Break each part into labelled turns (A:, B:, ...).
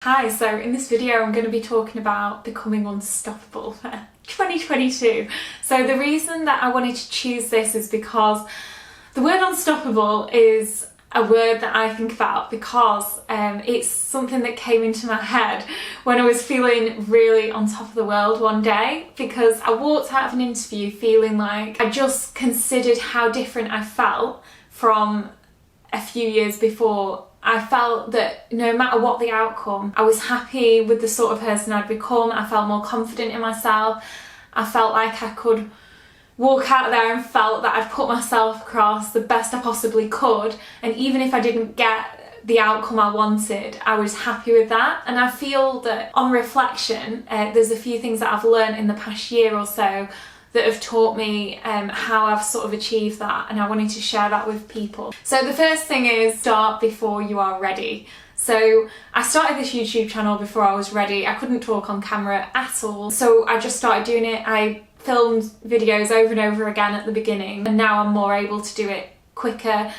A: Hi, so in this video I'm going to be talking about becoming unstoppable for 2022. So the reason that I wanted to choose this is because the word unstoppable is a word that I think about because it's something that came into my head when I was feeling really on top of the world one day, because I walked out of an interview feeling like I just considered how different I felt from a few years before. I felt that no matter what the outcome, I was happy with the sort of person I'd become. I felt more confident in myself. I felt like I could walk out there and felt that I'd put myself across the best I possibly could. And even if I didn't get the outcome I wanted, I was happy with that. And I feel that on reflection, there's a few things that I've learned in the past year or so that have taught me how I've sort of achieved that, and I wanted to share that with people. So the first thing is start before you are ready. So I started this YouTube channel before I was ready. I couldn't talk on camera at all, so I just started doing it. I filmed videos over and over again at the beginning, and now I'm more able to do it quicker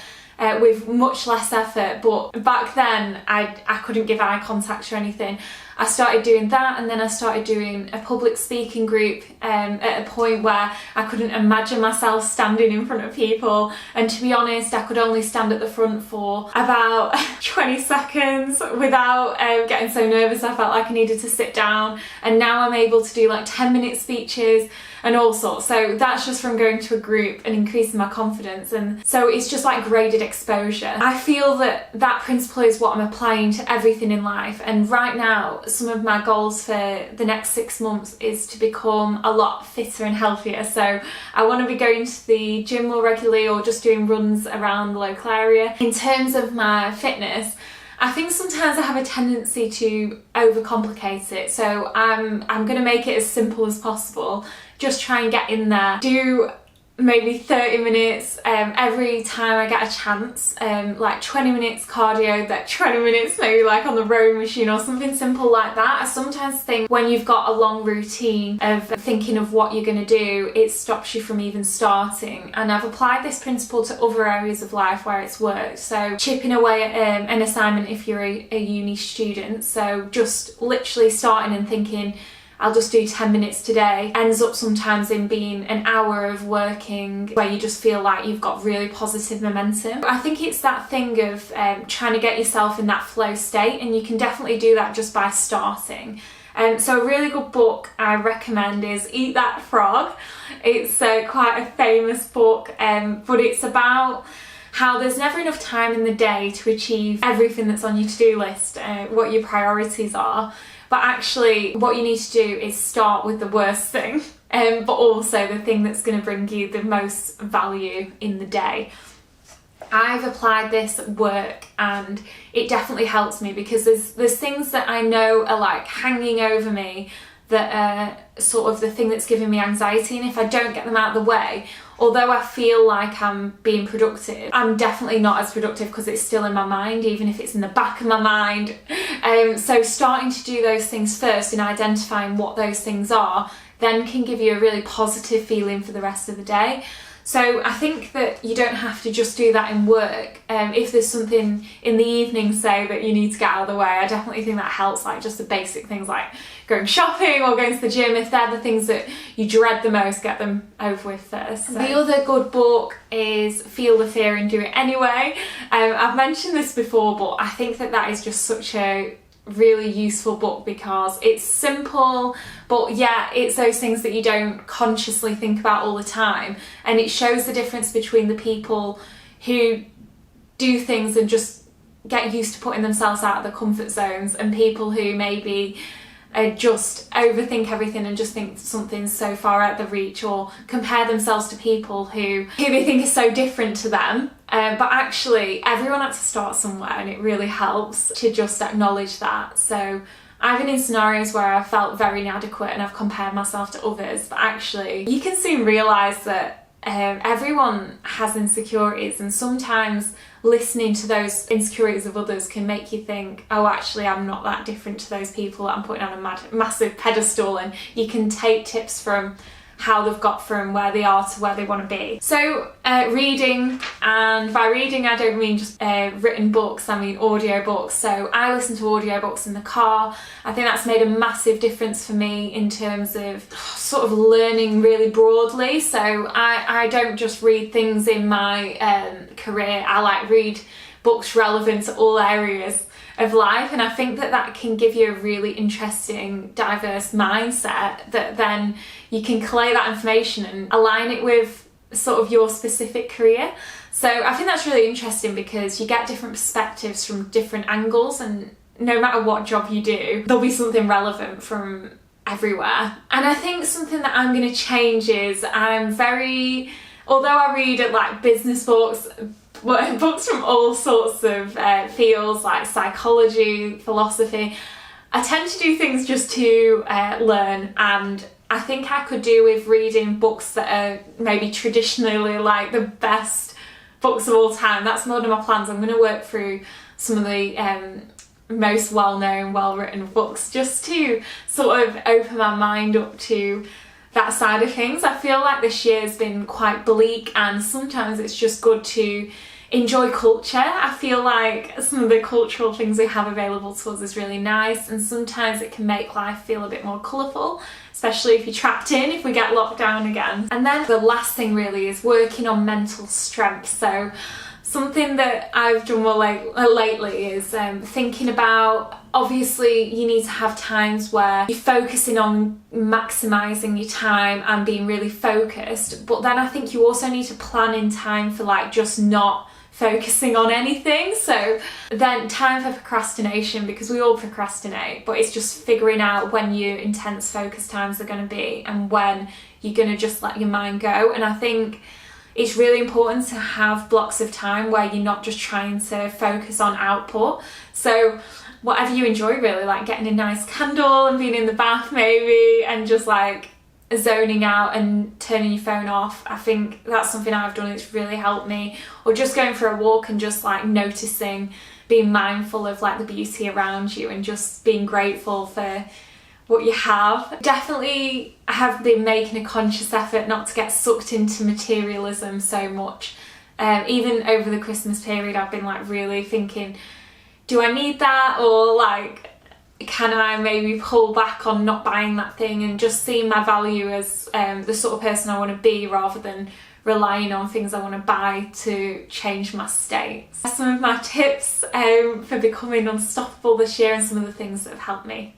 A: with much less effort. But back then I couldn't give eye contact or anything. I started doing that, and then I started doing a public speaking group at a point where I couldn't imagine myself standing in front of people, and to be honest I could only stand at the front for about 20 seconds without getting so nervous I felt like I needed to sit down. And now I'm able to do like 10-minute speeches and all sorts. So that's just from going to a group and increasing my confidence, and so it's just like graded exposure. I feel that that principle is what I'm applying to everything in life, and right now some of my goals for the next 6 months is to become a lot fitter and healthier. So I want to be going to the gym more regularly or just doing runs around the local area. In terms of my fitness, I think sometimes I have a tendency to overcomplicate it, so I'm going to make it as simple as possible. Just try and get in there, do maybe 30 minutes every time I get a chance, like 20 minutes cardio, that 20 minutes maybe like on the rowing machine or something simple like that. I sometimes think when you've got a long routine of thinking of what you're going to do, it stops you from even starting. And I've applied this principle to other areas of life where it's worked. So chipping away at an assignment if you're a uni student, so just literally starting and thinking I'll just do 10 minutes today, ends up sometimes in being an hour of working where you just feel like you've got really positive momentum. I think it's that thing of trying to get yourself in that flow state, and you can definitely do that just by starting. So a really good book I recommend is Eat That Frog. It's quite a famous book, but it's about how there's never enough time in the day to achieve everything that's on your to-do list, what your priorities are. But actually what you need to do is start with the worst thing, but also the thing that's going to bring you the most value in the day. I've applied this at work and it definitely helps me, because there's things that I know are like hanging over me that are sort of the thing that's giving me anxiety, and if I don't get them out of the way, although I feel like I'm being productive, I'm definitely not as productive because it's still in my mind, even if it's in the back of my mind. So starting to do those things first and identifying what those things are then can give you a really positive feeling for the rest of the day. So I think that you don't have to just do that in work. If there's something in the evening, say, that you need to get out of the way, I definitely think that helps, like just the basic things like going shopping or going to the gym. If they're the things that you dread the most, get them over with first. So. The other good book is Feel the Fear and Do It Anyway. I've mentioned this before, but I think that is just such a really useful book because it's simple, but yeah, it's those things that you don't consciously think about all the time, and it shows the difference between the people who do things and just get used to putting themselves out of their comfort zones, and people who maybe just overthink everything and just think something's so far out of their reach, or compare themselves to people who they think is so different to them. But actually everyone has to start somewhere, and it really helps to just acknowledge that. So I've been in scenarios where I felt very inadequate and I've compared myself to others, but actually you can soon realise that everyone has insecurities, and sometimes listening to those insecurities of others can make you think, oh, actually I'm not that different to those people that I'm putting on a massive pedestal. And you can take tips from how they've got from where they are to where they want to be. So reading, and by reading I don't mean just written books, I mean audiobooks. So I listen to audiobooks in the car. I think that's made a massive difference for me in terms of sort of learning really broadly. So I don't just read things in my career, I like read books relevant to all areas of life, and I think that can give you a really interesting, diverse mindset that then you can collate that information and align it with sort of your specific career. So I think that's really interesting because you get different perspectives from different angles, and no matter what job you do, there'll be something relevant from everywhere. And I think something that I'm going to change is although I read like business books, books from all sorts of fields like psychology, philosophy, I tend to do things just to learn, and I think I could do with reading books that are maybe traditionally like the best books of all time. That's one of my plans. I'm going to work through some of the most well-known, well-written books just to sort of open my mind up to that side of things. I feel like this year's been quite bleak, and sometimes it's just good to enjoy culture. I feel like some of the cultural things we have available to us is really nice, and sometimes it can make life feel a bit more colourful, especially if you're trapped in, if we get locked down again. And then the last thing really is working on mental strength. So something that I've done more lately is thinking about, obviously you need to have times where you're focusing on maximising your time and being really focused, but then I think you also need to plan in time for like just not focusing on anything. So then time for procrastination, because we all procrastinate, but it's just figuring out when your intense focus times are going to be and when you're going to just let your mind go. And I think it's really important to have blocks of time where you're not just trying to focus on output. So whatever you enjoy really, like getting a nice candle and being in the bath maybe and just like zoning out and turning your phone off. I think that's something I've done, it's really helped me. Or just going for a walk and just like noticing, being mindful of like the beauty around you and just being grateful for what you have. Definitely I have been making a conscious effort not to get sucked into materialism so much. Even over the Christmas period I've been like really thinking, do I need that, or like can I maybe pull back on not buying that thing and just seeing my value as the sort of person I want to be, rather than relying on things I want to buy to change my state. Some of my tips for becoming unstoppable this year and some of the things that have helped me.